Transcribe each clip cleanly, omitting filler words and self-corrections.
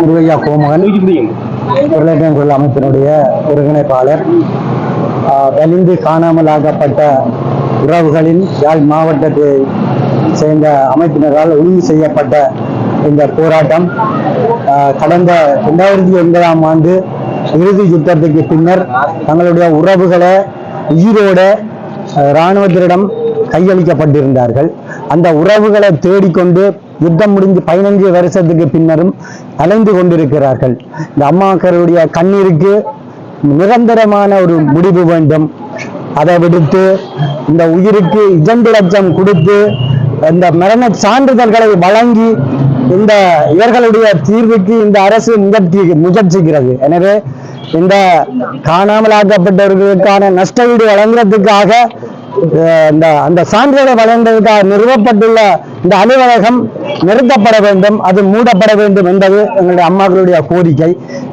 முருகையா கோமகன் உருளைக்கிழங்கு அமைப்பினுடைய ஒருங்கிணைப்பாளர். வலிந்து காணாமல் ஆக்கப்பட்ட உறவுகளின் யாழ் மாவட்டத்தை சேர்ந்த அமைப்பினரால் ஒழுங்கு செய்யப்பட்ட இந்த போராட்டம் கடந்த 2009ஆம் ஆண்டு இறுதி யுத்தத்துக்கு பின்னர் தங்களுடைய உறவுகளை உயிரோட இராணுவத்திடம் கையளிக்கப்பட்டிருந்தார்கள். அந்த உறவுகளை தேடிக்கொண்டு யுத்தம் முடிந்து 15 வருஷத்துக்கு பின்னரும் அலைந்து கொண்டிருக்கிறார்கள். இந்த அம்மாக்களுடைய கண்ணீருக்கு நிரந்தரமான ஒரு முடிவு வேண்டும். அதை விடுத்து இந்த உயிருக்கு 2 லட்சம் கொடுத்து இந்த மரண சான்றிதழ்களை வழங்கி இந்த இவர்களுடைய தீர்வுக்கு இந்த அரசு முயற்சிக்கிறது. எனவே இந்த காணாமலாக்கப்பட்டவர்களுக்கான நஷ்டஈடு வழங்குறதுக்காக அந்த சான்றிதழை வழங்குவதற்காக நிறுவப்பட்டுள்ள இந்த அலுவலகம் நிறுத்தப்பட வேண்டும், அது மூடப்பட வேண்டும் என்பது எங்களுடைய அம்மாக்களுடைய கோரிக்கை.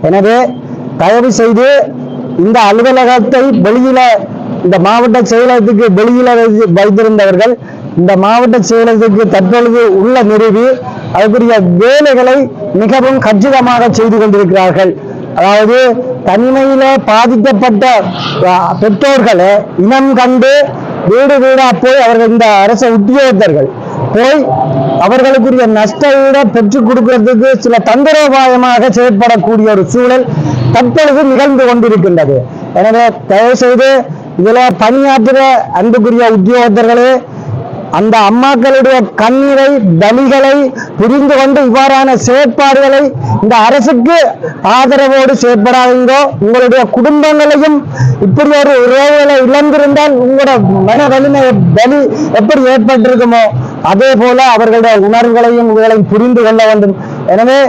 எனவே தயவு செய்து இந்த அலுவலகத்தை வெளியில, இந்த மாவட்ட செயலகத்துக்கு வெளியில வைத்திருந்தவர்கள் இந்த மாவட்ட செயலகத்துக்கு தற்பொழுது உள்ள நிறுவி அதற்குரிய வேலைகளை மிகவும் கச்சிதமாக செய்து கொண்டிருக்கிறார்கள். அதாவது தனிமையில பாதிக்கப்பட்ட பெற்றோர்களை இனம் கண்டு வீடு வீடா போய் அவர்கள் இந்த அரசு உத்தியோகத்தர்கள் போய் அவர்களுக்குரிய நஷ்டஈடை பெற்றுக் கொடுக்கிறதுக்கு சில தந்திரோபாயமாக செயற்படக்கூடிய ஒரு சூழல் தற்பொழுது நிகழ்ந்து கொண்டிருக்கின்றது. எனவே தயவு செய்து இதுல பணியாற்றுற அன்புக்குரிய உத்தியோகத்தர்களே, அந்த அம்மாக்களுடைய கண்ணீரை பலிகளை புரிந்து கொண்டு இவ்வாறான செயற்பாடுகளை இந்த அரசுக்கு ஆதரவோடு செயற்படாதீங்கோ. உங்களுடைய குடும்பங்களையும் இப்படி ஒரு உறவுகளை இழந்திருந்தால் உங்களோட மன வலிமை பலி எப்படி ஏற்பட்டிருக்குமோ அதே போல அவர்களுடைய உணர்வுகளையும் உங்களையும் புரிந்து கொள்ள வேண்டும். எனவே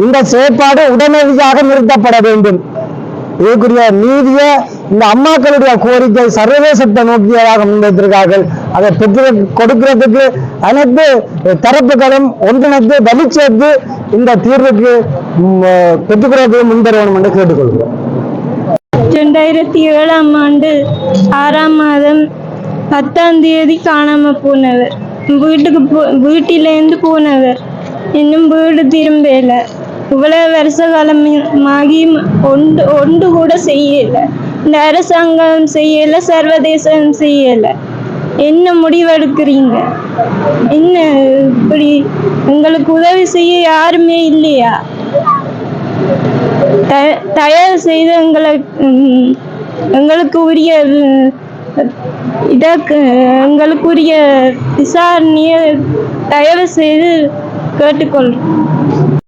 இந்த செயற்பாடு உடனடியாக நிறுத்தப்பட வேண்டும். இதற்குரிய நீதியை இந்த அம்மாக்களுடைய கோரிக்கை சர்வதேசத்தை நோக்கியதாக முன்வைத்திருக்கிறார்கள். அதை பெற்று கொடுக்கிறதுக்கு அனைத்து தரப்புகளும் ஒன்றிணைத்து வலி சேர்த்து இந்த தீர்வுக்கு பெற்றுக்கிறதுக்கு முன்வரணும் என்று கேட்டுக்கொள்கிறோம். 2007ஆம் ஆண்டு 6ஆம் மாதம் 10ஆம் தேதி காணாம போனவர், வீட்டிலேருந்து போனவர், இன்னும் வீடு திரும்பல. இவ்வளவு வருஷ காலமாகி ஒன்று கூட செய்யல. இந்த அரசாங்கம் செய்யல, சர்வதேசம் செய்யல. என்ன முடிவெடுக்கிறீங்க? என்ன இப்படி எங்களுக்கு உதவி செய்ய யாருமே இல்லையா? தயவு செய்து எங்களுக்குரிய விசாரணையை தயவு செய்து கேட்டுக்கொள்றோம்.